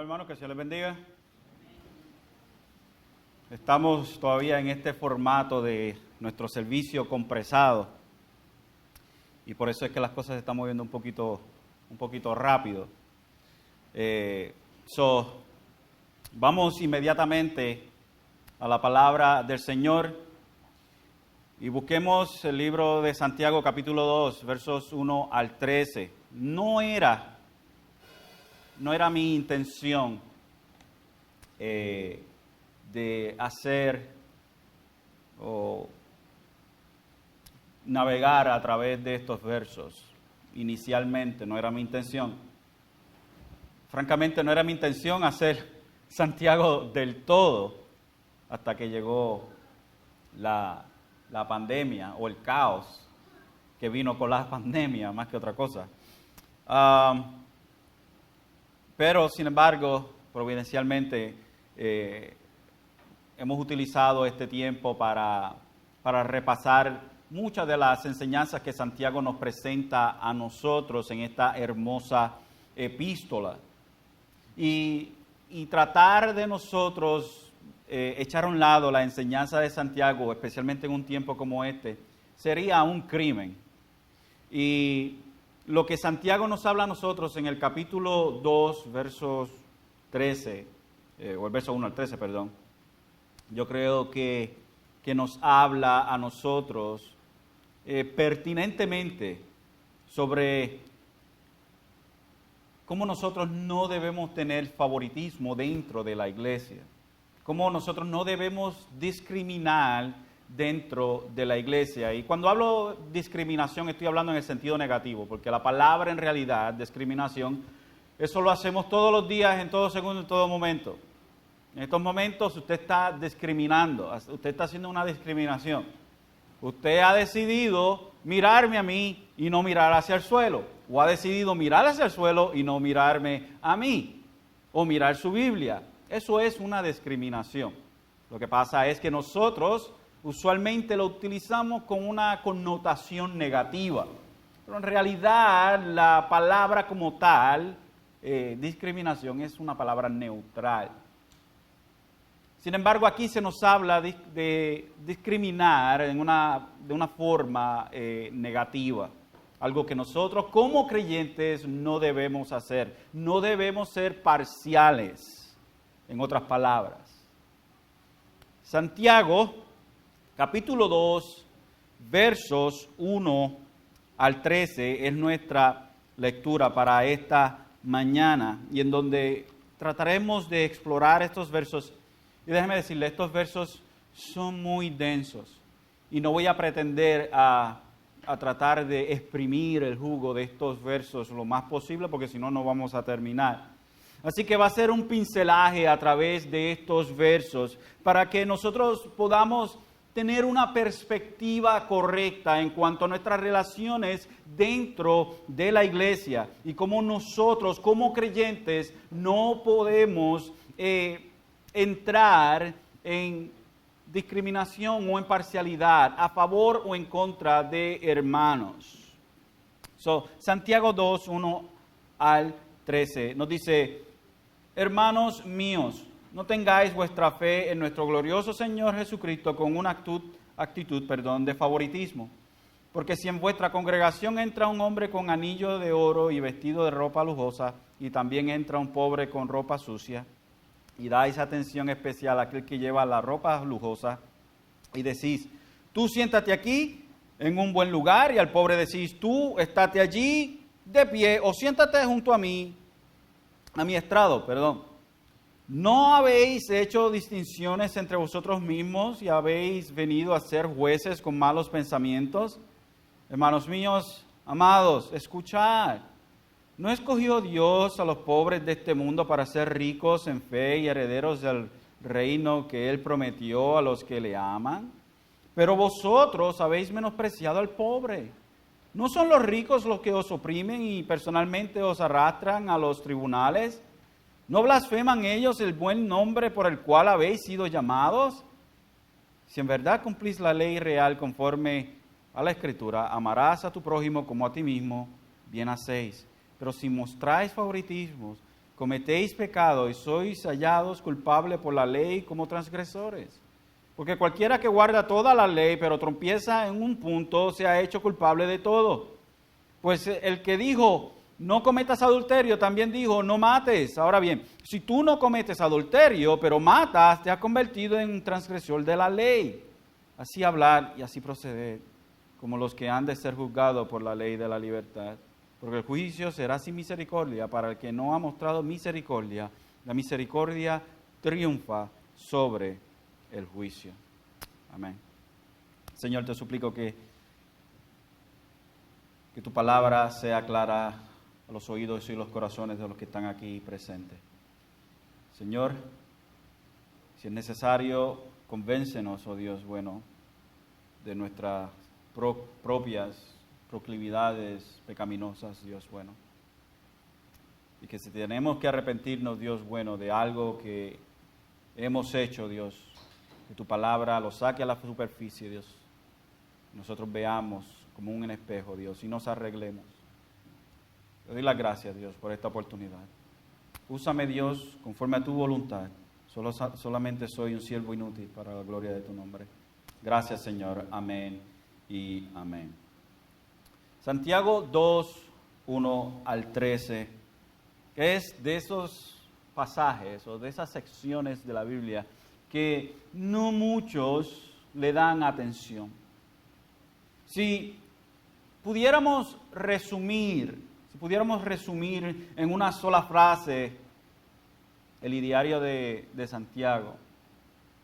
hermanos, que el Señor les bendiga. Estamos todavía en este formato de nuestro servicio compresado y por eso es que las cosas se están moviendo un poquito rápido. Vamos inmediatamente a la palabra del Señor y busquemos el libro de Santiago capítulo 2, versos 1 al 13. No era mi intención de hacer o navegar a través de estos versos. Inicialmente no era mi intención. Francamente no era mi intención hacer Santiago del todo hasta que llegó la pandemia o el caos que vino con la pandemia más que otra cosa. Pero, sin embargo, providencialmente hemos utilizado este tiempo para repasar muchas de las enseñanzas que Santiago nos presenta a nosotros en esta hermosa epístola. Y tratar de nosotros echar a un lado la enseñanza de Santiago, especialmente en un tiempo como este, sería un crimen. Y lo que Santiago nos habla a nosotros en el capítulo 2, versos 13, o el verso 1 al 13, perdón, yo creo que nos habla a nosotros pertinentemente sobre cómo nosotros no debemos tener favoritismo dentro de la iglesia, cómo nosotros no debemos discriminar dentro de la iglesia. Y cuando hablo de discriminación estoy hablando en el sentido negativo, porque la palabra en realidad, discriminación, eso lo hacemos todos los días, en todo segundo, en todo momento. En estos momentos usted está discriminando, usted está haciendo una discriminación. Usted ha decidido mirarme a mí y no mirar hacia el suelo, o ha decidido mirar hacia el suelo y no mirarme a mí, o mirar su Biblia. Eso es una discriminación. Lo que pasa es que nosotros usualmente lo utilizamos con una connotación negativa, pero en realidad la palabra como tal, discriminación, es una palabra neutral. Sin embargo, aquí se nos habla de discriminar de una forma negativa, algo que nosotros como creyentes no debemos hacer, no debemos ser parciales, en otras palabras. Santiago capítulo 2, versos 1 al 13 es nuestra lectura para esta mañana y en donde trataremos de explorar estos versos. Y déjeme decirle, estos versos son muy densos y no voy a pretender a tratar de exprimir el jugo de estos versos lo más posible porque si no, no vamos a terminar. Así que va a ser un pincelaje a través de estos versos para que nosotros podamos tener una perspectiva correcta en cuanto a nuestras relaciones dentro de la iglesia y cómo nosotros como creyentes no podemos entrar en discriminación o en parcialidad a favor o en contra de hermanos. Santiago 2, 1 al 13 nos dice: hermanos míos, no tengáis vuestra fe en nuestro glorioso Señor Jesucristo con una actitud de favoritismo. Porque si en vuestra congregación entra un hombre con anillo de oro y vestido de ropa lujosa, y también entra un pobre con ropa sucia, y dais atención especial a aquel que lleva la ropa lujosa, y decís: tú siéntate aquí en un buen lugar, y al pobre decís: tú estate allí de pie, o siéntate junto a mi estrado, ¿No habéis hecho distinciones entre vosotros mismos y habéis venido a ser jueces con malos pensamientos? Hermanos míos, amados, escuchad. ¿No escogió Dios a los pobres de este mundo para ser ricos en fe y herederos del reino que Él prometió a los que le aman? Pero vosotros habéis menospreciado al pobre. ¿No son los ricos los que os oprimen y personalmente os arrastran a los tribunales? ¿No blasfeman ellos el buen nombre por el cual habéis sido llamados? Si en verdad cumplís la ley real conforme a la Escritura, amarás a tu prójimo como a ti mismo, bien hacéis. Pero si mostráis favoritismos cometéis pecado y sois hallados culpables por la ley como transgresores. Porque cualquiera que guarda toda la ley, pero tropieza en un punto, se ha hecho culpable de todo. Pues el que dijo, no cometas adulterio, también dijo, no mates. Ahora bien, si tú no cometes adulterio, pero matas, te has convertido en un transgresor de la ley. Así hablar y así proceder, como los que han de ser juzgados por la ley de la libertad. Porque el juicio será sin misericordia para el que no ha mostrado misericordia. La misericordia triunfa sobre el juicio. Amén. Señor, te suplico que tu palabra sea clara a los oídos y los corazones de los que están aquí presentes. Señor, si es necesario, convéncenos, oh Dios bueno, de nuestras propias proclividades pecaminosas, Dios bueno. Y que si tenemos que arrepentirnos, Dios bueno, de algo que hemos hecho, Dios, que tu palabra lo saque a la superficie, Dios. Nosotros veamos como un espejo, Dios, y nos arreglemos. Te doy las gracias, Dios, por esta oportunidad. Úsame, Dios, conforme a tu voluntad. Solamente soy un siervo inútil para la gloria de tu nombre. Gracias, Señor. Amén y amén. Santiago 2, 1 al 13, que es de esos pasajes o de esas secciones de la Biblia que no muchos le dan atención. Si pudiéramos resumir en una sola frase el ideario de Santiago,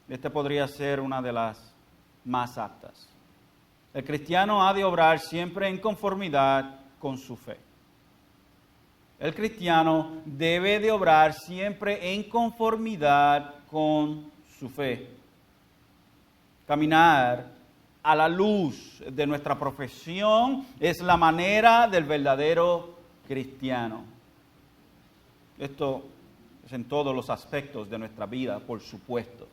este podría ser una de las más aptas. El cristiano ha de obrar siempre en conformidad con su fe. El cristiano debe de obrar siempre en conformidad con su fe. Caminar a la luz de nuestra profesión es la manera del verdadero cristiano. Esto es en todos los aspectos de nuestra vida, por supuesto.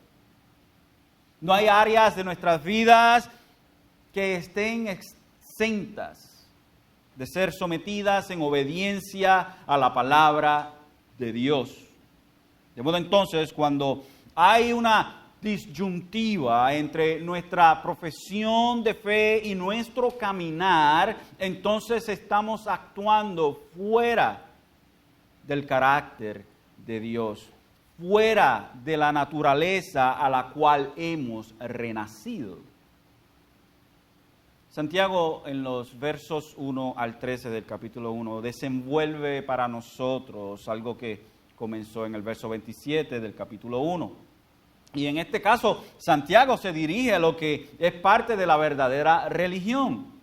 No hay áreas de nuestras vidas que estén exentas de ser sometidas en obediencia a la palabra de Dios. De modo entonces, cuando hay una disyuntiva entre nuestra profesión de fe y nuestro caminar, entonces estamos actuando fuera del carácter de Dios, fuera de la naturaleza a la cual hemos renacido. Santiago, en los versos 1 al 13 del capítulo 1, desenvuelve para nosotros algo que comenzó en el verso 27 del capítulo 1. Y en este caso, Santiago se dirige a lo que es parte de la verdadera religión,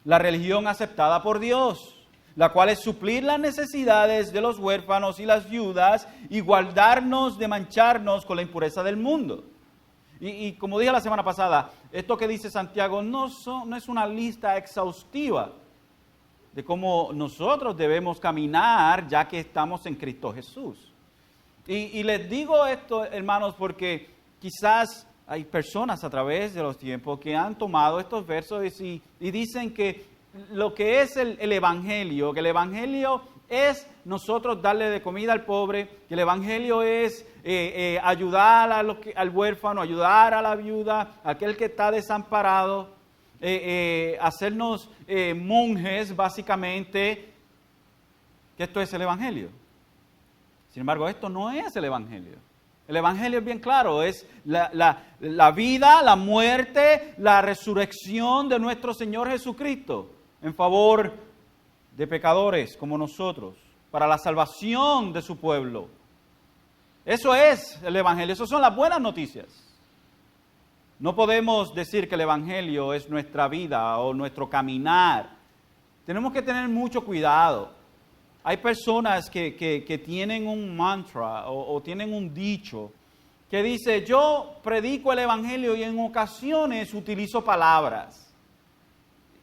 la religión aceptada por Dios, la cual es suplir las necesidades de los huérfanos y las viudas y guardarnos de mancharnos con la impureza del mundo. Y como dije la semana pasada, esto que dice Santiago no es una lista exhaustiva de cómo nosotros debemos caminar ya que estamos en Cristo Jesús. Y les digo esto, hermanos, porque quizás hay personas a través de los tiempos que han tomado estos versos y dicen que lo que es el Evangelio, que el Evangelio es nosotros darle de comida al pobre, que el Evangelio es ayudar al huérfano, ayudar a la viuda, a aquel que está desamparado, hacernos monjes, básicamente, que esto es el Evangelio. Sin embargo, esto no es el Evangelio. El Evangelio es bien claro, es la vida, la muerte, la resurrección de nuestro Señor Jesucristo en favor de pecadores como nosotros, para la salvación de su pueblo. Eso es el Evangelio, esas son las buenas noticias. No podemos decir que el Evangelio es nuestra vida o nuestro caminar. Tenemos que tener mucho cuidado. Hay personas que tienen un mantra o tienen un dicho que dice, yo predico el Evangelio y en ocasiones utilizo palabras.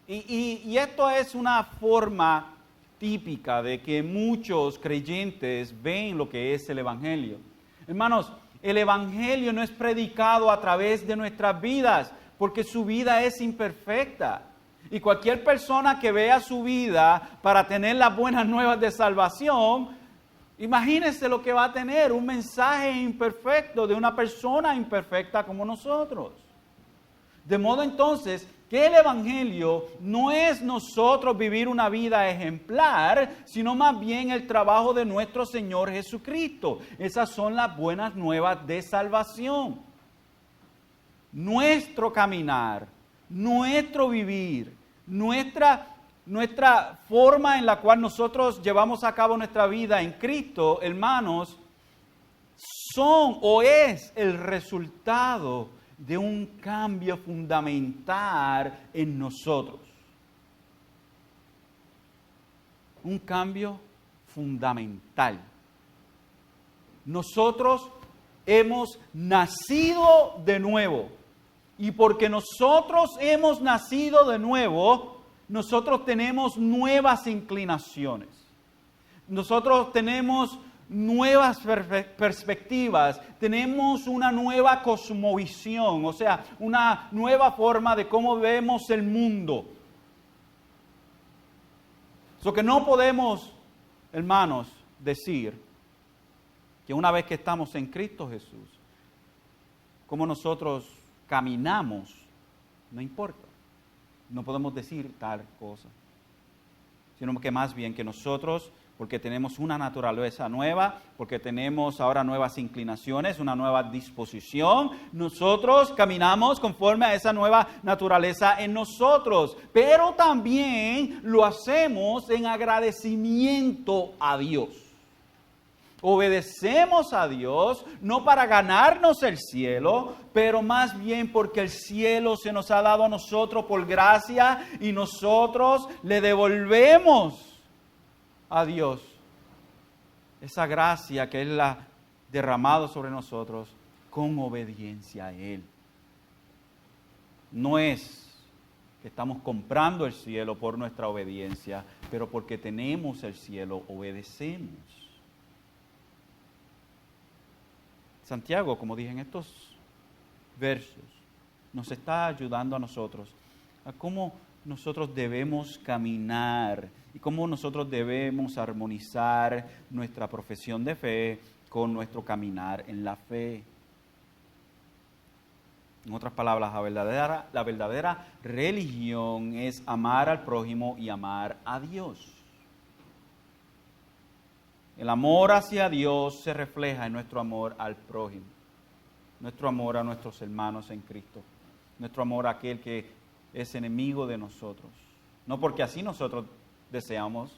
Y esto es una forma típica de que muchos creyentes ven lo que es el Evangelio. Hermanos, el Evangelio no es predicado a través de nuestras vidas, porque su vida es imperfecta. Y cualquier persona que vea su vida para tener las buenas nuevas de salvación, Imagínense lo que va a tener un mensaje imperfecto de una persona imperfecta como nosotros. De modo entonces que el Evangelio no es nosotros vivir una vida ejemplar, sino más bien el trabajo de nuestro Señor Jesucristo. Esas son las buenas nuevas de salvación. Nuestro caminar, nuestro vivir, nuestra forma en la cual nosotros llevamos a cabo nuestra vida en Cristo, hermanos, son o es el resultado de un cambio fundamental en nosotros. Un cambio fundamental. Nosotros hemos nacido de nuevo. Y porque nosotros hemos nacido de nuevo, nosotros tenemos nuevas inclinaciones. Nosotros tenemos nuevas perspectivas, tenemos una nueva cosmovisión, o sea, una nueva forma de cómo vemos el mundo. So que no podemos, hermanos, decir que una vez que estamos en Cristo Jesús, como nosotros caminamos, no importa. No podemos decir tal cosa, sino que más bien que nosotros, porque tenemos una naturaleza nueva, porque tenemos ahora nuevas inclinaciones, una nueva disposición, nosotros caminamos conforme a esa nueva naturaleza en nosotros, pero también lo hacemos en agradecimiento a Dios. Obedecemos a Dios no para ganarnos el cielo, pero más bien porque el cielo se nos ha dado a nosotros por gracia y nosotros le devolvemos a Dios esa gracia que Él ha derramado sobre nosotros con obediencia a Él. No es que estamos comprando el cielo por nuestra obediencia, pero porque tenemos el cielo, obedecemos. Santiago, como dije en estos versos, nos está ayudando a nosotros a cómo nosotros debemos caminar y cómo nosotros debemos armonizar nuestra profesión de fe con nuestro caminar en la fe. En otras palabras, la verdadera religión es amar al prójimo y amar a Dios. El amor hacia Dios se refleja en nuestro amor al prójimo, nuestro amor a nuestros hermanos en Cristo, nuestro amor a aquel que es enemigo de nosotros. No porque así nosotros deseamos,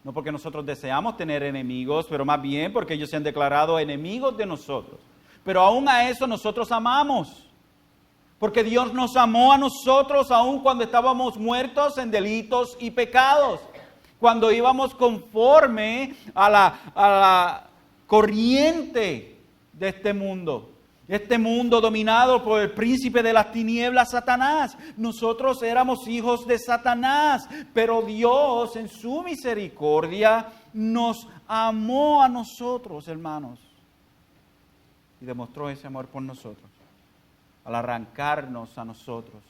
no porque nosotros deseamos tener enemigos, pero más bien porque ellos se han declarado enemigos de nosotros. Pero aún a eso nosotros amamos, porque Dios nos amó a nosotros aún cuando estábamos muertos en delitos y pecados. Cuando íbamos conforme a la corriente de este mundo dominado por el príncipe de las tinieblas, Satanás. Nosotros éramos hijos de Satanás, pero Dios en su misericordia nos amó a nosotros, hermanos, y demostró ese amor por nosotros, al arrancarnos a nosotros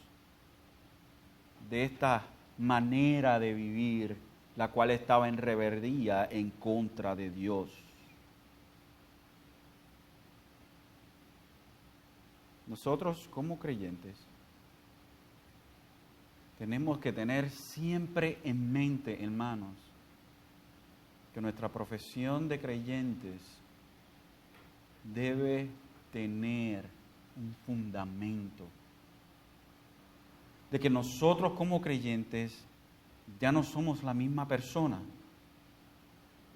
de esta manera de vivir, la cual estaba en rebeldía en contra de Dios. Nosotros como creyentes tenemos que tener siempre en mente, hermanos, que nuestra profesión de creyentes debe tener un fundamento. De que nosotros como creyentes ya no somos la misma persona.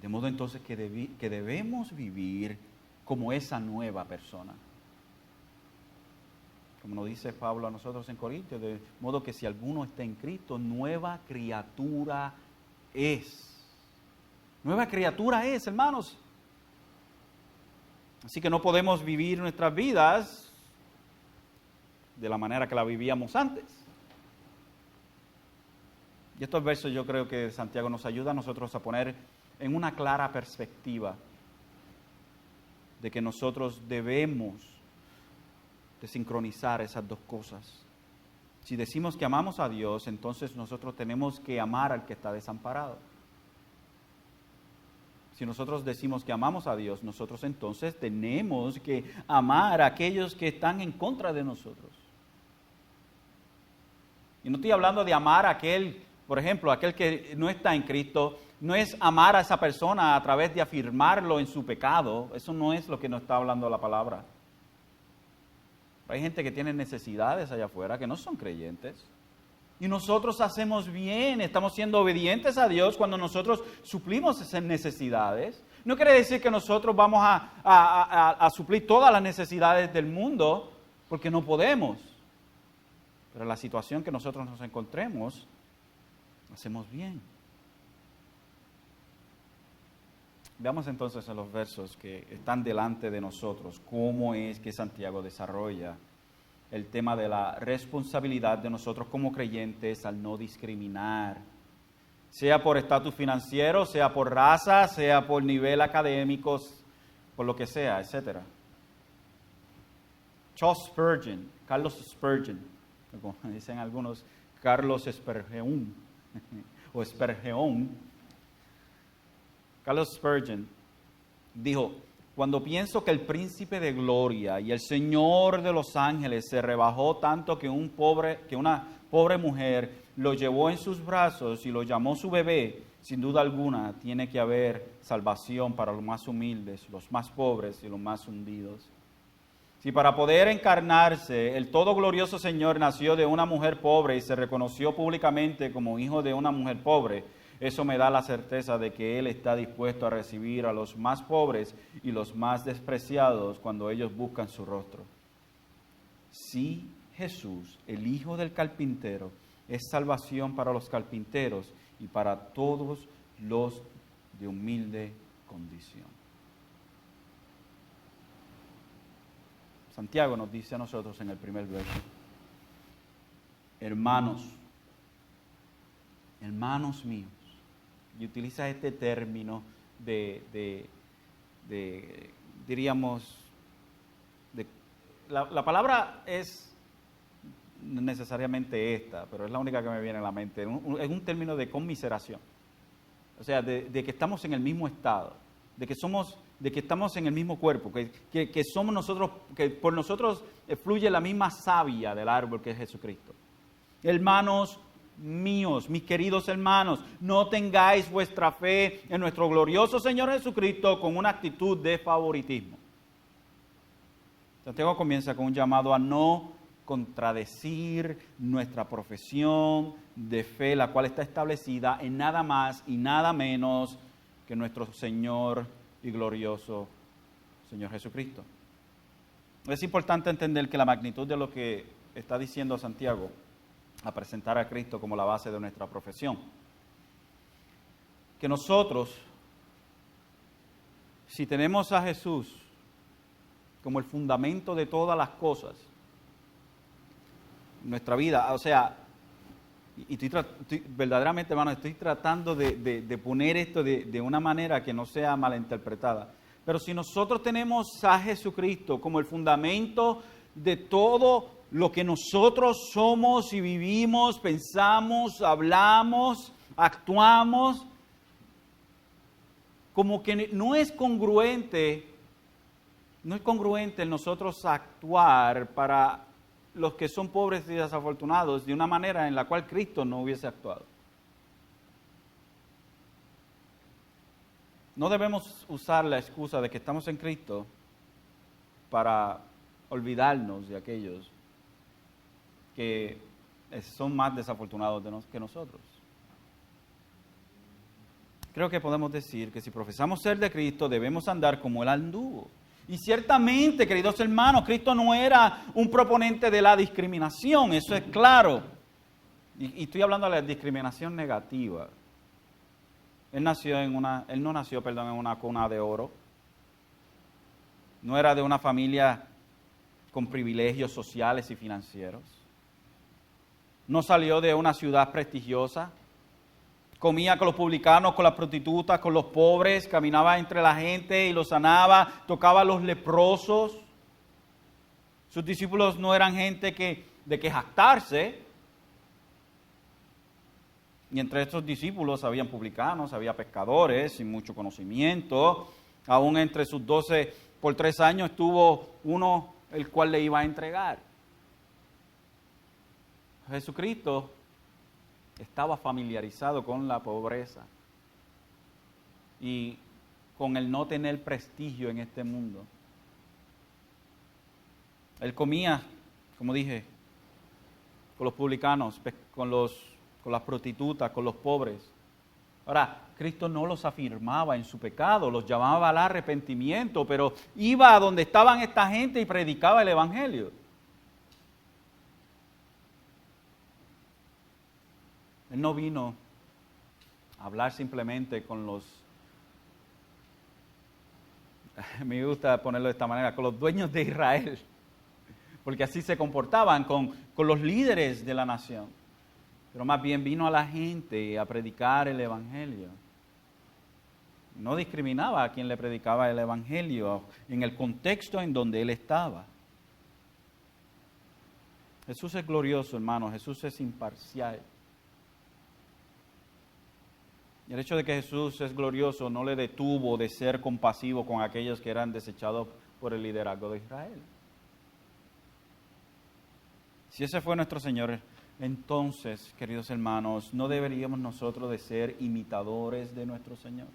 De modo entonces que debemos vivir como esa nueva persona. Como nos dice Pablo a nosotros en Corintios, de modo que si alguno está en Cristo, nueva criatura es. Nueva criatura es, hermanos. Así que no podemos vivir nuestras vidas de la manera que la vivíamos antes. Y estos versos yo creo que Santiago nos ayuda a nosotros a poner en una clara perspectiva de que nosotros debemos de sincronizar esas dos cosas. Si decimos que amamos a Dios, entonces nosotros tenemos que amar al que está desamparado. Si nosotros decimos que amamos a Dios, nosotros entonces tenemos que amar a aquellos que están en contra de nosotros. Y no estoy hablando de amar a aquel, por ejemplo, aquel que no está en Cristo. No es amar a esa persona a través de afirmarlo en su pecado. Eso no es lo que nos está hablando la palabra. Hay gente que tiene necesidades allá afuera que no son creyentes. Y nosotros hacemos bien, estamos siendo obedientes a Dios cuando nosotros suplimos esas necesidades. No quiere decir que nosotros vamos a suplir todas las necesidades del mundo, porque no podemos. Pero la situación que nosotros nos encontremos, hacemos bien. Veamos entonces en los versos que están delante de nosotros cómo es que Santiago desarrolla el tema de la responsabilidad de nosotros como creyentes al no discriminar, sea por estatus financiero, sea por raza, sea por nivel académico, por lo que sea, etc. Charles Spurgeon, Carlos Spurgeon, como dicen algunos, Carlos Spurgeon o Spurgeon. Carlos Spurgeon dijo: cuando pienso que el príncipe de gloria y el Señor de los ángeles se rebajó tanto que una pobre mujer lo llevó en sus brazos y lo llamó su bebé, sin duda alguna tiene que haber salvación para los más humildes, los más pobres y los más hundidos. Si para poder encarnarse el todo glorioso Señor nació de una mujer pobre y se reconoció públicamente como hijo de una mujer pobre, eso me da la certeza de que Él está dispuesto a recibir a los más pobres y los más despreciados cuando ellos buscan su rostro. Sí, Jesús, el Hijo del carpintero, es salvación para los carpinteros y para todos los de humilde condición. Santiago nos dice a nosotros en el primer verso: hermanos míos. Y utiliza este término la palabra es no necesariamente esta, pero es la única que me viene a la mente. Es un término de conmiseración. O sea, de que estamos en el mismo estado, de que estamos en el mismo cuerpo, que somos nosotros, que por nosotros fluye la misma savia del árbol que es Jesucristo. Hermanos míos, mis queridos hermanos, no tengáis vuestra fe en nuestro glorioso Señor Jesucristo con una actitud de favoritismo. Santiago comienza con un llamado a no contradecir nuestra profesión de fe, la cual está establecida en nada más y nada menos que nuestro Señor y glorioso Señor Jesucristo. Es importante entender que la magnitud de lo que está diciendo Santiago a presentar a Cristo como la base de nuestra profesión. Que nosotros, si tenemos a Jesús como el fundamento de todas las cosas, nuestra vida, o sea, y verdaderamente, hermano, estoy tratando de poner esto de una manera que no sea malinterpretada, pero si nosotros tenemos a Jesucristo como el fundamento de todo lo que nosotros somos y vivimos, pensamos, hablamos, actuamos, como que no es congruente en nosotros actuar para los que son pobres y desafortunados de una manera en la cual Cristo no hubiese actuado. No debemos usar la excusa de que estamos en Cristo para olvidarnos de aquellos que son más desafortunados que nosotros. Creo que podemos decir que si profesamos ser de Cristo, debemos andar como Él anduvo. Y ciertamente, queridos hermanos, Cristo no era un proponente de la discriminación, eso es claro. Y estoy hablando de la discriminación negativa. Él no nació en una cuna de oro. No era de una familia con privilegios sociales y financieros. No salió de una ciudad prestigiosa. Comía con los publicanos, con las prostitutas, con los pobres, caminaba entre la gente y los sanaba, tocaba a los leprosos. Sus discípulos no eran gente de que jactarse. Y entre estos discípulos habían publicanos, había pescadores sin mucho conocimiento. Aún entre sus 12, por 3 años estuvo uno el cual le iba a entregar. Jesucristo estaba familiarizado con la pobreza y con el no tener prestigio en este mundo. Él comía, como dije, con los publicanos, con las prostitutas, con los pobres. Ahora, Cristo no los afirmaba en su pecado, los llamaba al arrepentimiento, pero iba a donde estaban esta gente y predicaba el Evangelio. Él no vino a hablar simplemente con los, me gusta ponerlo de esta manera, con los dueños de Israel, porque así se comportaban con los líderes de la nación. Pero más bien vino a la gente a predicar el Evangelio. No discriminaba a quien le predicaba el Evangelio en el contexto en donde él estaba. Jesús es glorioso, hermano. Jesús es imparcial. Y el hecho de que Jesús es glorioso no le detuvo de ser compasivo con aquellos que eran desechados por el liderazgo de Israel. Si ese fue nuestro Señor, entonces, queridos hermanos, ¿no deberíamos nosotros de ser imitadores de nuestro Señor?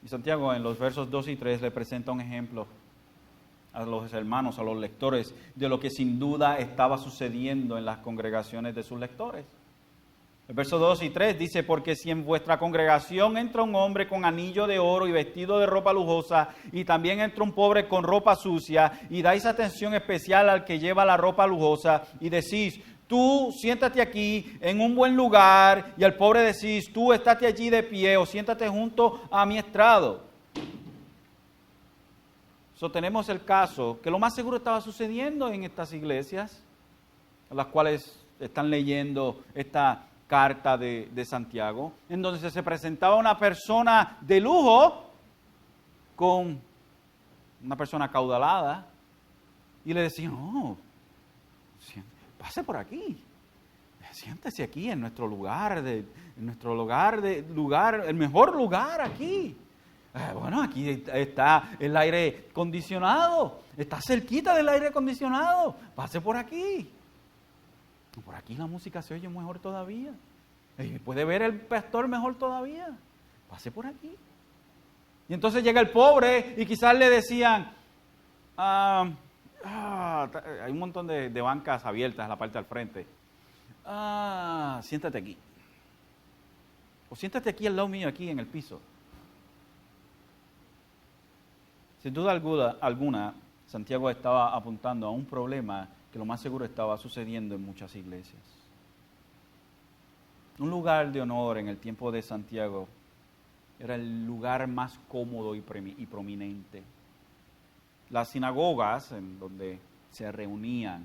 Y Santiago en los versos 2 y 3 le presenta un ejemplo a los hermanos, a los lectores, de lo que sin duda estaba sucediendo en las congregaciones de sus lectores. El verso 2 y 3 dice, porque si en vuestra congregación entra un hombre con anillo de oro y vestido de ropa lujosa, y también entra un pobre con ropa sucia, y dais atención especial al que lleva la ropa lujosa, y decís, tú siéntate aquí en un buen lugar, y al pobre decís, tú estate allí de pie, o siéntate junto a mi estrado. Tenemos el caso que lo más seguro estaba sucediendo en estas iglesias, a las cuales están leyendo esta carta de Santiago, en donde se presentaba una persona de lujo con una persona acaudalada y le decían, pase por aquí, siéntese aquí en nuestro lugar, el mejor lugar aquí. Bueno, aquí está el aire acondicionado, está cerquita del aire acondicionado, pase por aquí. Por aquí la música se oye mejor todavía. Puede ver el pastor mejor todavía. Pase por aquí. Y entonces llega el pobre y quizás le decían, hay un montón de bancas abiertas en la parte del frente. Siéntate aquí. O siéntate aquí al lado mío, aquí en el piso. Sin duda alguna, Santiago estaba apuntando a un problema que lo más seguro estaba sucediendo en muchas iglesias. Un lugar de honor en el tiempo de Santiago era el lugar más cómodo y prominente. Las sinagogas en donde se reunían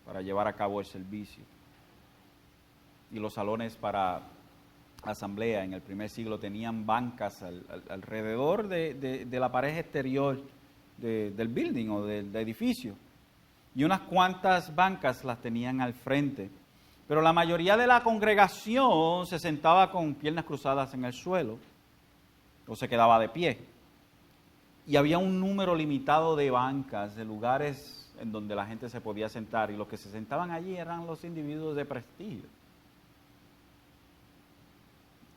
para llevar a cabo el servicio y los salones para asamblea en el primer siglo tenían bancas alrededor de la pared exterior del building o del edificio. Y unas cuantas bancas las tenían al frente. Pero la mayoría de la congregación se sentaba con piernas cruzadas en el suelo o se quedaba de pie. Y había un número limitado de bancas, de lugares en donde la gente se podía sentar. Y los que se sentaban allí eran los individuos de prestigio.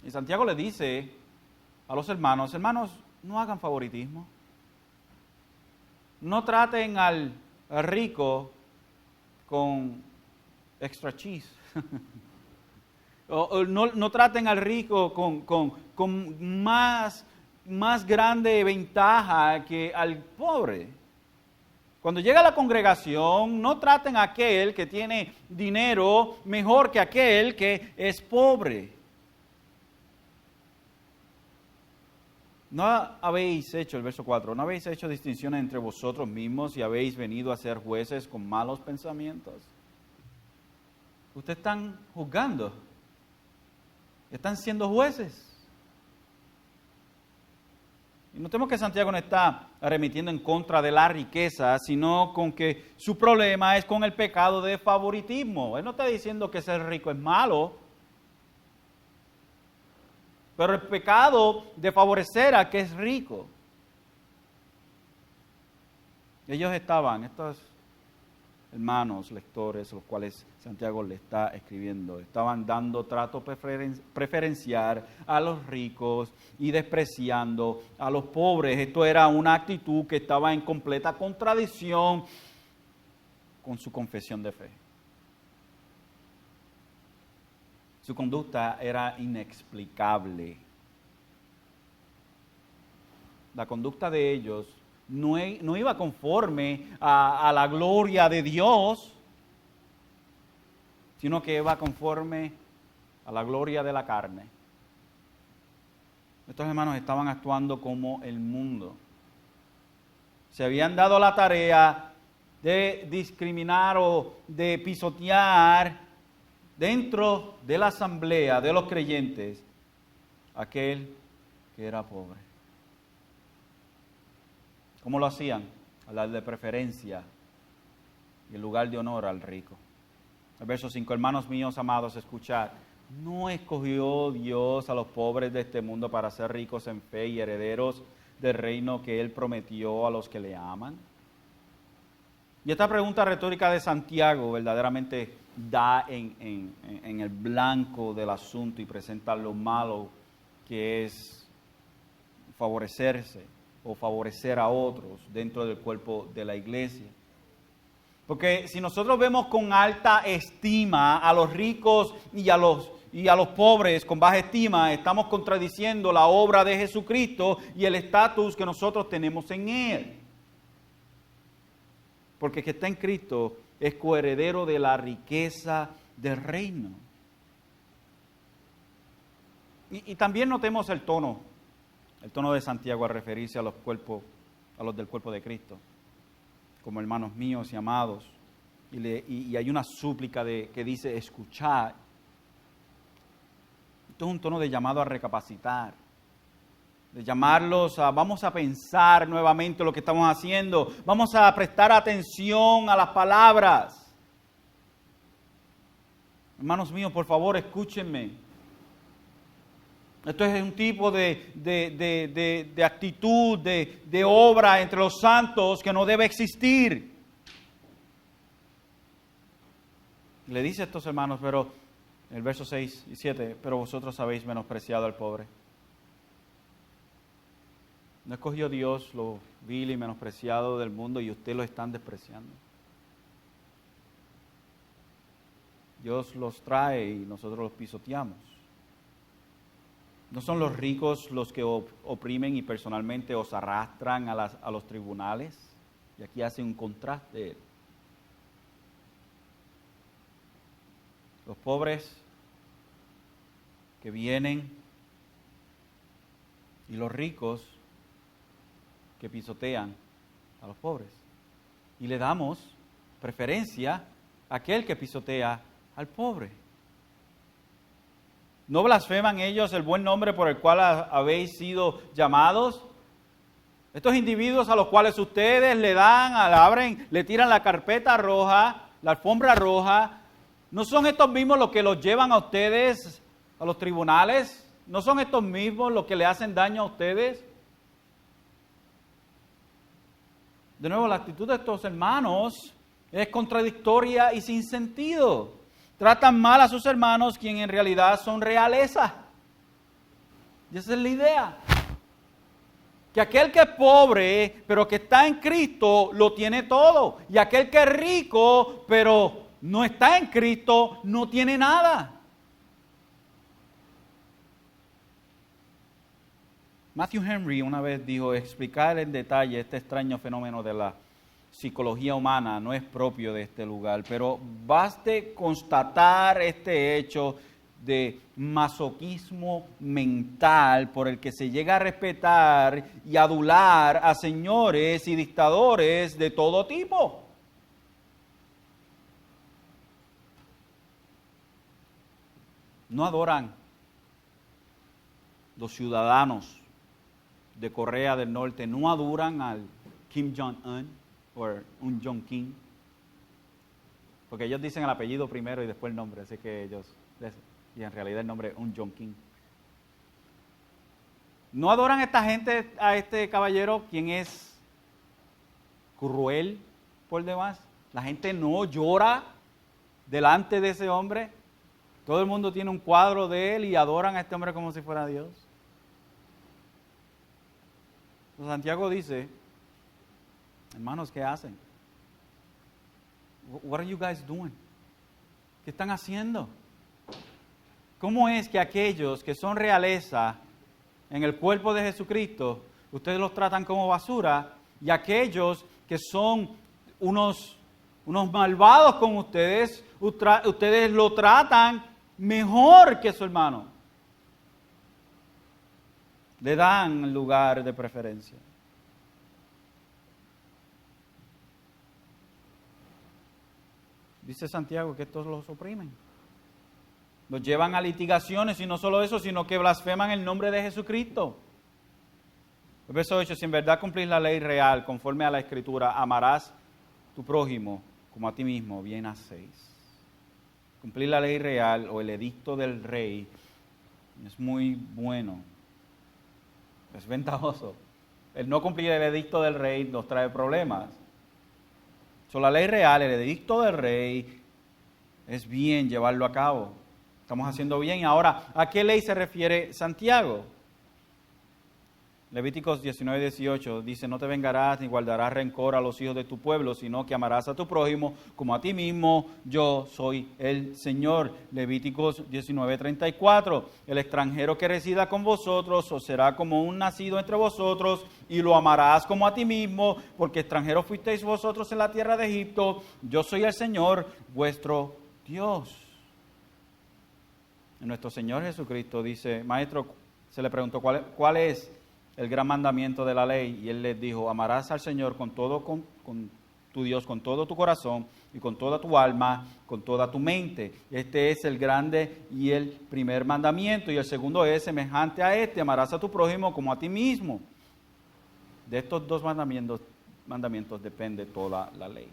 Y Santiago le dice a los hermanos, no hagan favoritismo. No traten al rico con extra cheese. no traten al rico con más grande ventaja que al pobre. Cuando llega a la congregación, no traten a aquel que tiene dinero mejor que aquel que es pobre. No habéis hecho, el verso 4, no habéis hecho distinciones entre vosotros mismos y habéis venido a ser jueces con malos pensamientos. Ustedes están juzgando, están siendo jueces. Y notemos que Santiago no está arremetiendo en contra de la riqueza, sino con que su problema es con el pecado de favoritismo. Él no está diciendo que ser rico es malo, pero el pecado de favorecer a que es rico. Ellos estaban, estos hermanos lectores, los cuales Santiago le está escribiendo, estaban dando trato preferencial a los ricos y despreciando a los pobres. Esto era una actitud que estaba en completa contradicción con su confesión de fe. Su conducta era inexplicable. La conducta de ellos no iba conforme a la gloria de Dios, sino que iba conforme a la gloria de la carne. Estos hermanos estaban actuando como el mundo. Se habían dado la tarea de discriminar o de pisotear dentro de la asamblea de los creyentes aquel que era pobre. ¿Cómo lo hacían? Al darle preferencia y el lugar de honor al rico. El verso 5, hermanos míos amados, escuchad, ¿no escogió Dios a los pobres de este mundo para ser ricos en fe y herederos del reino que Él prometió a los que le aman? Y esta pregunta retórica de Santiago verdaderamente da en el blanco del asunto y presenta lo malo que es favorecerse o favorecer a otros dentro del cuerpo de la iglesia. Porque si nosotros vemos con alta estima a los ricos y a los pobres con baja estima, estamos contradiciendo la obra de Jesucristo y el estatus que nosotros tenemos en Él. Porque el que está en Cristo es coheredero de la riqueza del reino. Y también notemos el tono de Santiago al referirse a los del cuerpo de Cristo, como hermanos míos y amados. Y hay una súplica que dice, escuchad. Esto es un tono de llamado a recapacitar, de llamarlos vamos a pensar nuevamente lo que estamos haciendo, vamos a prestar atención a las palabras. Hermanos míos, por favor, escúchenme. Esto es un tipo de actitud, de obra entre los santos que no debe existir. Le dice a estos hermanos, pero en el verso 6 y 7, pero vosotros habéis menospreciado al pobre. ¿No escogió Dios lo vil y menospreciado del mundo y ustedes lo están despreciando? Dios los trae y nosotros los pisoteamos. ¿No son los ricos los que oprimen y personalmente os arrastran a los tribunales? Y aquí hace un contraste. Los pobres que vienen y los ricos que pisotean a los pobres. Y le damos preferencia a aquel que pisotea al pobre. ¿No blasfeman ellos el buen nombre por el cual habéis sido llamados? Estos individuos a los cuales ustedes le dan, le tiran la carpeta roja, la alfombra roja, ¿no son estos mismos los que los llevan a ustedes a los tribunales? ¿No son estos mismos los que le hacen daño a ustedes? De nuevo, la actitud de estos hermanos es contradictoria y sin sentido. Tratan mal a sus hermanos, quienes en realidad son realeza. Y esa es la idea. Que aquel que es pobre, pero que está en Cristo, lo tiene todo. Y aquel que es rico, pero no está en Cristo, no tiene nada. Matthew Henry una vez dijo, explicar en detalle este extraño fenómeno de la psicología humana no es propio de este lugar, pero baste constatar este hecho de masoquismo mental por el que se llega a respetar y adular a señores y dictadores de todo tipo. No adoran los ciudadanos de Corea del Norte no adoran al Kim Jong-un o un Jong-Kim, porque ellos dicen el apellido primero y después el nombre, así que y en realidad el nombre es un Jong-Kim. ¿No adoran esta gente a este caballero, quien es cruel por demás? La gente no llora delante de ese hombre. Todo el mundo tiene un cuadro de él y adoran a este hombre como si fuera Dios. Santiago dice, hermanos, ¿qué hacen? What are you guys doing? ¿Qué están haciendo? ¿Cómo es que aquellos que son realeza en el cuerpo de Jesucristo, ustedes los tratan como basura, y aquellos que son unos malvados con ustedes, ustedes lo tratan mejor que su hermano? Le dan lugar de preferencia. Dice Santiago que estos los oprimen. Los llevan a litigaciones y no solo eso, sino que blasfeman el nombre de Jesucristo. El verso 8, si en verdad cumplís la ley real conforme a la Escritura, amarás tu prójimo como a ti mismo, bien hacéis. Cumplir la ley real o el edicto del rey es muy bueno, es ventajoso. El no cumplir el edicto del rey nos trae problemas. La ley real, el edicto del rey, es bien llevarlo a cabo. Estamos haciendo bien. Ahora, ¿a qué ley se refiere Santiago? Levíticos 19:18 dice, no te vengarás ni guardarás rencor a los hijos de tu pueblo, sino que amarás a tu prójimo como a ti mismo, yo soy el Señor. Levíticos 19:34, el extranjero que resida con vosotros os será como un nacido entre vosotros, y lo amarás como a ti mismo, porque extranjeros fuisteis vosotros en la tierra de Egipto, yo soy el Señor vuestro Dios. Nuestro Señor Jesucristo dice, maestro, se le preguntó cuál es el gran mandamiento de la ley, y él les dijo, amarás al Señor con tu Dios, con todo tu corazón y con toda tu alma, con toda tu mente. Este es el grande y el primer mandamiento, y el segundo es semejante a este, amarás a tu prójimo como a ti mismo. De estos dos mandamientos depende toda la ley.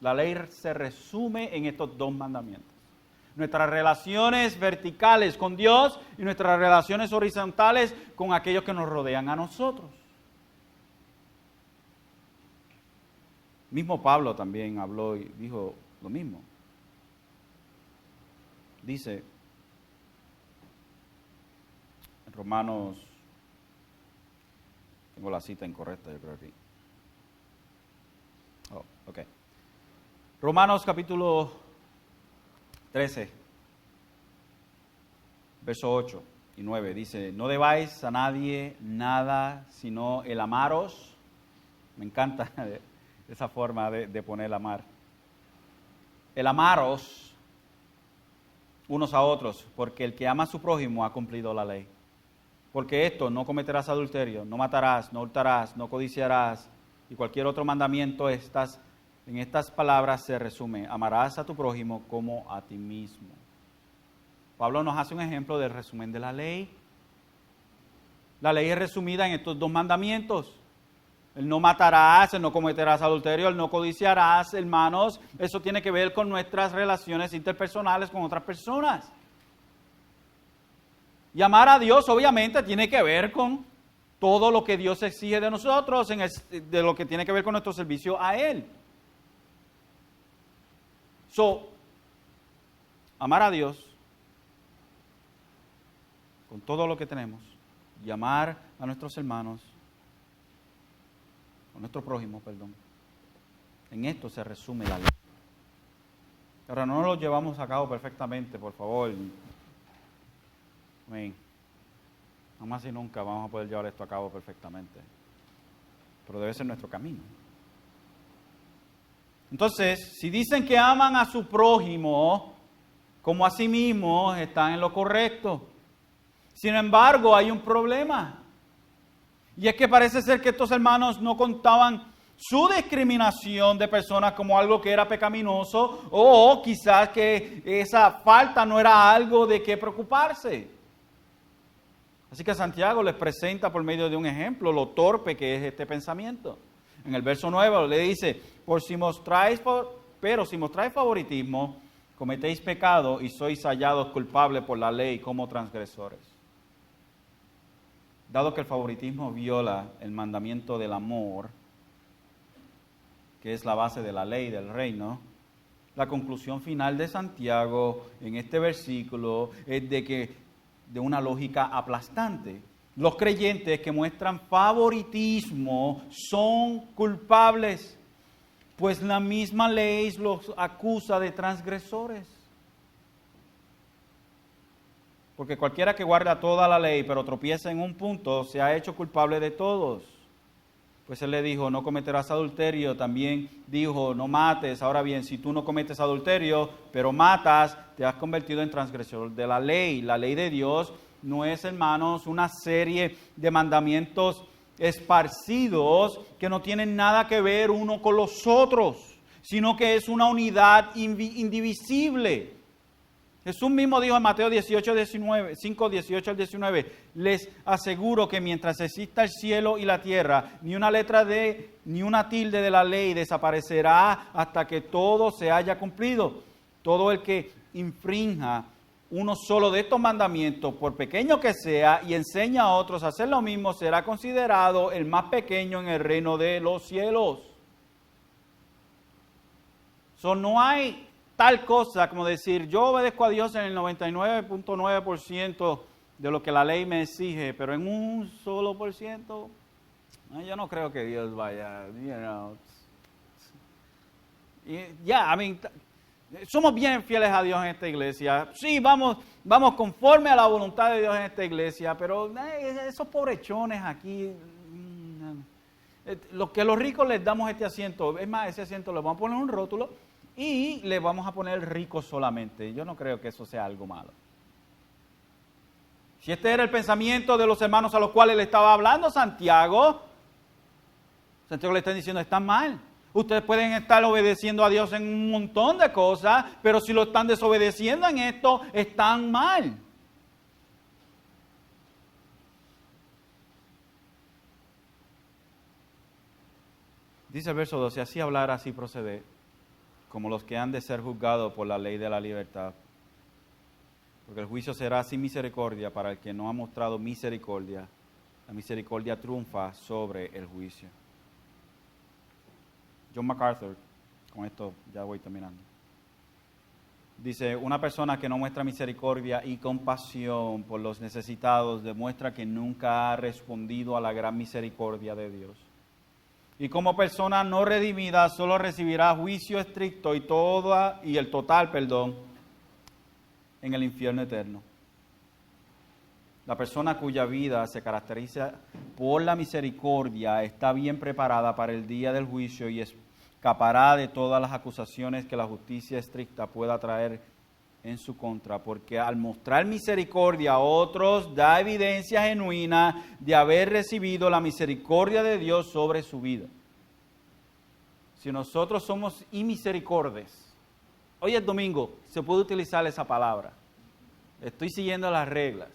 La ley se resume en estos dos mandamientos. Nuestras relaciones verticales con Dios y nuestras relaciones horizontales con aquellos que nos rodean a nosotros. Mismo Pablo también habló y dijo lo mismo. Dice en Romanos, tengo la cita incorrecta, yo creo aquí. Romanos capítulo 13, verso 8 y 9, dice, no debáis a nadie nada sino el amaros. Me encanta esa forma de poner el amar. El amaros unos a otros, porque el que ama a su prójimo ha cumplido la ley. Porque esto, no cometerás adulterio, no matarás, no hurtarás, no codiciarás, y cualquier otro mandamiento en estas palabras se resume, amarás a tu prójimo como a ti mismo. Pablo nos hace un ejemplo del resumen de la ley. La ley es resumida en estos dos mandamientos. El no matarás, el no cometerás adulterio, el no codiciarás, hermanos. Eso tiene que ver con nuestras relaciones interpersonales con otras personas. Y amar a Dios obviamente tiene que ver con todo lo que Dios exige de nosotros, de lo que tiene que ver con nuestro servicio a Él. Amar a Dios con todo lo que tenemos y amar a nuestros hermanos, a nuestro prójimo, perdón. En esto se resume la ley. Ahora no lo llevamos a cabo perfectamente, por favor. Amén. Jamás y nunca vamos a poder llevar esto a cabo perfectamente. Pero debe ser nuestro camino. Entonces, si dicen que aman a su prójimo como a sí mismos, están en lo correcto. Sin embargo, hay un problema. Y es que parece ser que estos hermanos no contaban su discriminación de personas como algo que era pecaminoso, o quizás que esa falta no era algo de qué preocuparse. Así que Santiago les presenta por medio de un ejemplo lo torpe que es este pensamiento. En el verso 9 le dice, pero si mostráis favoritismo, cometéis pecado y sois hallados culpables por la ley como transgresores. Dado que el favoritismo viola el mandamiento del amor, que es la base de la ley del reino, la conclusión final de Santiago en este versículo es de una lógica aplastante. Los creyentes que muestran favoritismo son culpables, pues la misma ley los acusa de transgresores. Porque cualquiera que guarda toda la ley pero tropieza en un punto, se ha hecho culpable de todos. Pues él le dijo, no cometerás adulterio. También dijo, no mates. Ahora bien, si tú no cometes adulterio, pero matas, te has convertido en transgresor de la ley. La ley de Dios no es, hermanos, una serie de mandamientos esparcidos que no tienen nada que ver uno con los otros, sino que es una unidad indivisible. Jesús mismo dijo en Mateo 5, 18 al 19, les aseguro que mientras exista el cielo y la tierra, ni una letra ni una tilde de la ley desaparecerá hasta que todo se haya cumplido. Todo el que infrinja uno solo de estos mandamientos, por pequeño que sea, y enseña a otros a hacer lo mismo, será considerado el más pequeño en el reino de los cielos. No hay tal cosa como decir, yo obedezco a Dios en el 99.9% de lo que la ley me exige, pero en un solo por ciento, yo no creo que Dios vaya, somos bien fieles a Dios en esta iglesia. Sí, vamos conforme a la voluntad de Dios en esta iglesia, pero esos pobrechones aquí, los ricos les damos este asiento, es más, ese asiento le vamos a poner un rótulo y le vamos a poner ricos solamente. Yo no creo que eso sea algo malo. Si este era el pensamiento de los hermanos a los cuales le estaba hablando Santiago le está diciendo, están mal. Ustedes pueden estar obedeciendo a Dios en un montón de cosas, pero si lo están desobedeciendo en esto, están mal. Dice el verso 12, así hablar, así proceder, como los que han de ser juzgados por la ley de la libertad. Porque el juicio será sin misericordia para el que no ha mostrado misericordia. La misericordia triunfa sobre el juicio. John MacArthur, con esto ya voy terminando. Dice, una persona que no muestra misericordia y compasión por los necesitados demuestra que nunca ha respondido a la gran misericordia de Dios. Y como persona no redimida solo recibirá juicio estricto y el total en el infierno eterno. La persona cuya vida se caracteriza por la misericordia está bien preparada para el día del juicio y escapará de todas las acusaciones que la justicia estricta pueda traer en su contra, porque al mostrar misericordia a otros da evidencia genuina de haber recibido la misericordia de Dios sobre su vida. Si nosotros somos inmisericordes, hoy es domingo, se puede utilizar esa palabra. Estoy siguiendo las reglas.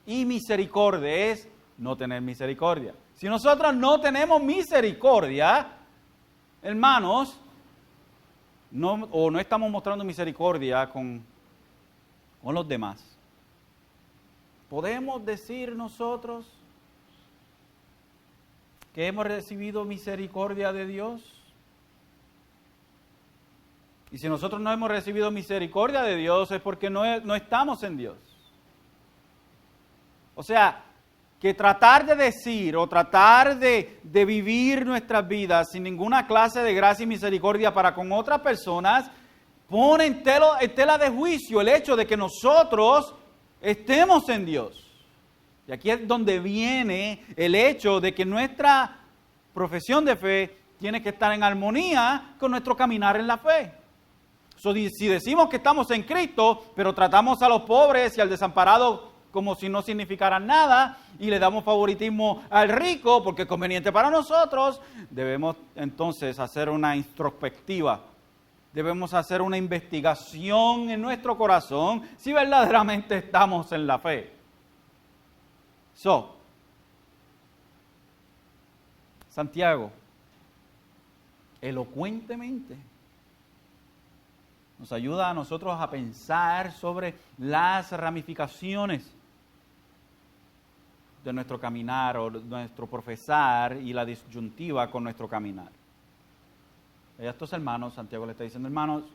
Y misericordia es no tener misericordia. Si nosotros no tenemos misericordia, hermanos, no estamos mostrando misericordia con los demás. ¿Podemos decir nosotros que hemos recibido misericordia de Dios? Y si nosotros no hemos recibido misericordia de Dios es porque no estamos en Dios. O sea, que tratar de decir o tratar de vivir nuestras vidas sin ninguna clase de gracia y misericordia para con otras personas pone en tela de juicio el hecho de que nosotros estemos en Dios. Y aquí es donde viene el hecho de que nuestra profesión de fe tiene que estar en armonía con nuestro caminar en la fe. Si decimos que estamos en Cristo, pero tratamos a los pobres y al desamparado como si no significaran nada, y le damos favoritismo al rico porque es conveniente para nosotros, debemos entonces hacer una introspectiva. Debemos hacer una investigación en nuestro corazón si verdaderamente estamos en la fe. Santiago, elocuentemente, nos ayuda a nosotros a pensar sobre las ramificaciones de nuestro caminar o de nuestro profesar y la disyuntiva con nuestro caminar. A estos hermanos, Santiago le está diciendo, hermanos,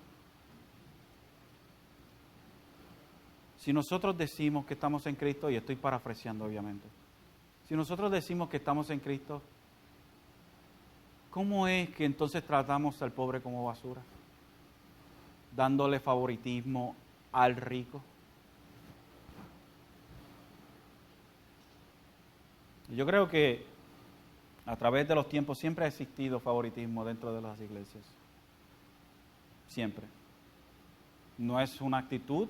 si nosotros decimos que estamos en Cristo, y estoy parafraseando obviamente, si nosotros decimos que estamos en Cristo, ¿cómo es que entonces tratamos al pobre como basura? Dándole favoritismo al rico. Yo creo que a través de los tiempos siempre ha existido favoritismo dentro de las iglesias. Siempre. No es una actitud,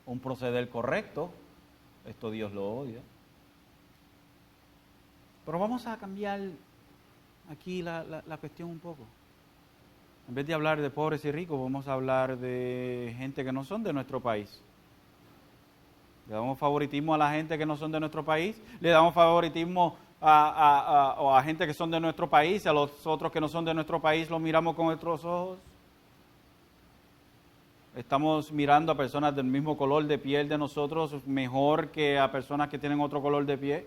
un proceder correcto. Esto Dios lo odia. Pero vamos a cambiar aquí la cuestión un poco. En vez de hablar de pobres y ricos, vamos a hablar de gente que no son de nuestro país. Le damos favoritismo a la gente que no son de nuestro país, le damos favoritismo a gente que son de nuestro país, a los otros que no son de nuestro país los miramos con nuestros ojos. Estamos mirando a personas del mismo color de piel de nosotros mejor que a personas que tienen otro color de piel.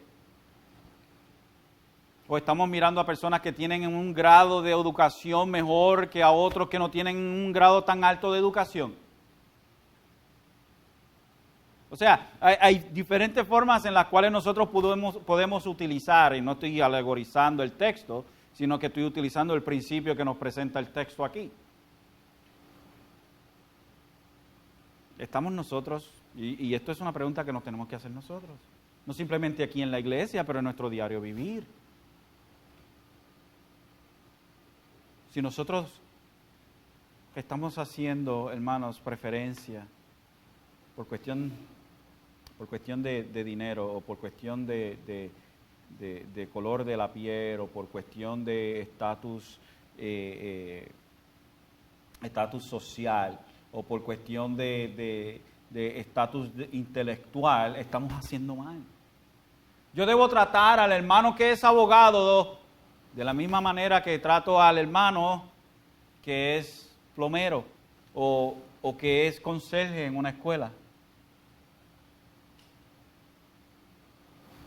O estamos mirando a personas que tienen un grado de educación mejor que a otros que no tienen un grado tan alto de educación. O sea, hay diferentes formas en las cuales nosotros podemos utilizar, y no estoy alegorizando el texto, sino que estoy utilizando el principio que nos presenta el texto aquí. Estamos nosotros, y esto es una pregunta que nos tenemos que hacer nosotros, no simplemente aquí en la iglesia, pero en nuestro diario vivir. Si nosotros estamos haciendo, hermanos, preferencia por cuestión de dinero o por cuestión de color de la piel o por cuestión de estatus social o por cuestión de estatus intelectual, estamos haciendo mal. Yo debo tratar al hermano que es abogado de la misma manera que trato al hermano que es plomero o que es conserje en una escuela.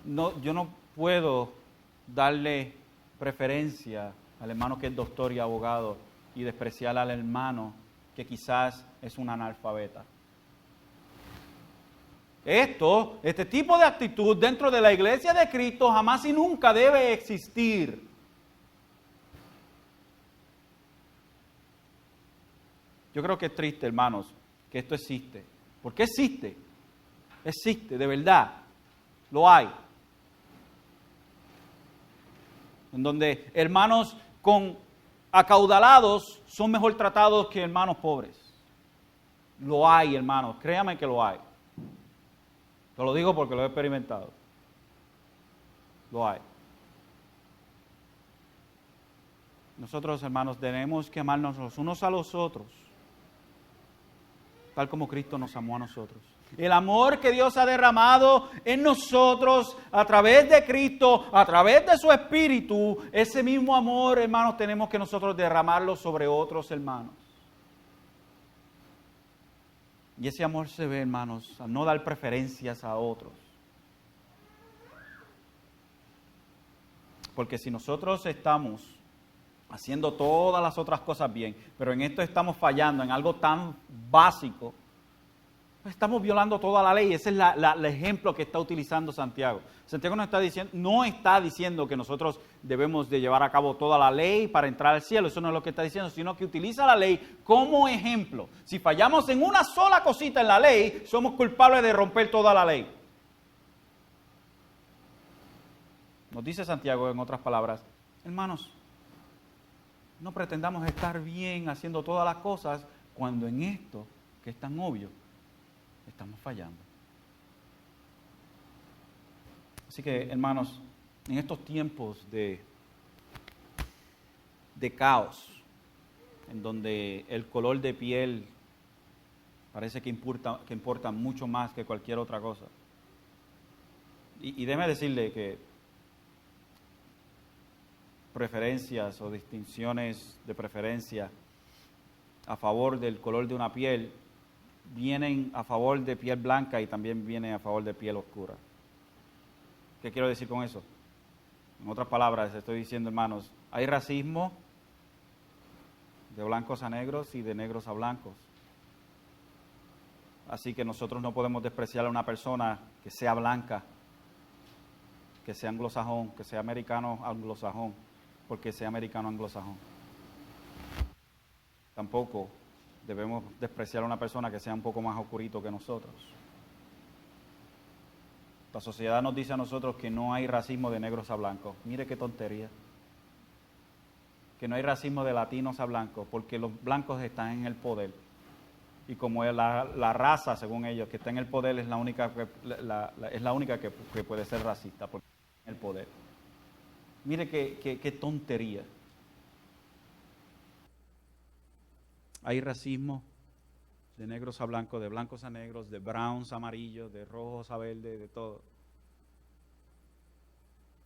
No, yo no puedo darle preferencia al hermano que es doctor y abogado y despreciar al hermano que quizás es un analfabeta. Este tipo de actitud dentro de la iglesia de Cristo jamás y nunca debe existir. Yo creo que es triste, hermanos, que esto existe. ¿Por qué existe? Existe, de verdad. Lo hay. En donde hermanos con acaudalados son mejor tratados que hermanos pobres. Lo hay, hermanos. Créame que lo hay. Te lo digo porque lo he experimentado. Lo hay. Nosotros, hermanos, tenemos que amarnos los unos a los otros, tal como Cristo nos amó a nosotros. El amor que Dios ha derramado en nosotros a través de Cristo, a través de su Espíritu, ese mismo amor, hermanos, tenemos que nosotros derramarlo sobre otros hermanos. Y ese amor se ve, hermanos, a no dar preferencias a otros. Porque si nosotros estamos haciendo todas las otras cosas bien, pero en esto estamos fallando, en algo tan básico, pues estamos violando toda la ley. Ese es el ejemplo que está utilizando Santiago. Santiago no está diciendo que nosotros debemos de llevar a cabo toda la ley para entrar al cielo, eso no es lo que está diciendo, sino que utiliza la ley como ejemplo. Si fallamos en una sola cosita en la ley, somos culpables de romper toda la ley. Nos dice Santiago, en otras palabras, hermanos, no pretendamos estar bien haciendo todas las cosas cuando en esto, que es tan obvio, estamos fallando. Así que, hermanos, en estos tiempos de caos, en donde el color de piel parece que importa mucho más que cualquier otra cosa, Y déjeme decirle que preferencias o distinciones de preferencia a favor del color de una piel vienen a favor de piel blanca y también vienen a favor de piel oscura. ¿Qué quiero decir con eso? En otras palabras, estoy diciendo, hermanos, hay racismo de blancos a negros y de negros a blancos. Así que nosotros no podemos despreciar a una persona que sea blanca, que sea anglosajón, que sea americano anglosajón, porque sea americano anglosajón. Tampoco debemos despreciar a una persona que sea un poco más oscurito que nosotros. La sociedad nos dice a nosotros que no hay racismo de negros a blancos. Mire qué tontería. Que no hay racismo de latinos a blancos, porque los blancos están en el poder. Y como es la raza, según ellos, que está en el poder, es la única que puede ser racista, porque está en el poder. Mire qué tontería. Hay racismo de negros a blancos, de blancos a negros, de browns a amarillos, de rojos a verdes, de todo.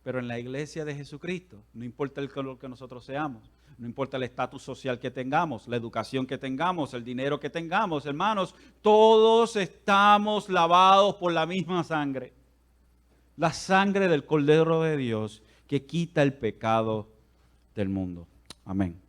Pero en la iglesia de Jesucristo, no importa el color que nosotros seamos, no importa el estatus social que tengamos, la educación que tengamos, el dinero que tengamos, hermanos, todos estamos lavados por la misma sangre. La sangre del Cordero de Dios que quita el pecado del mundo. Amén.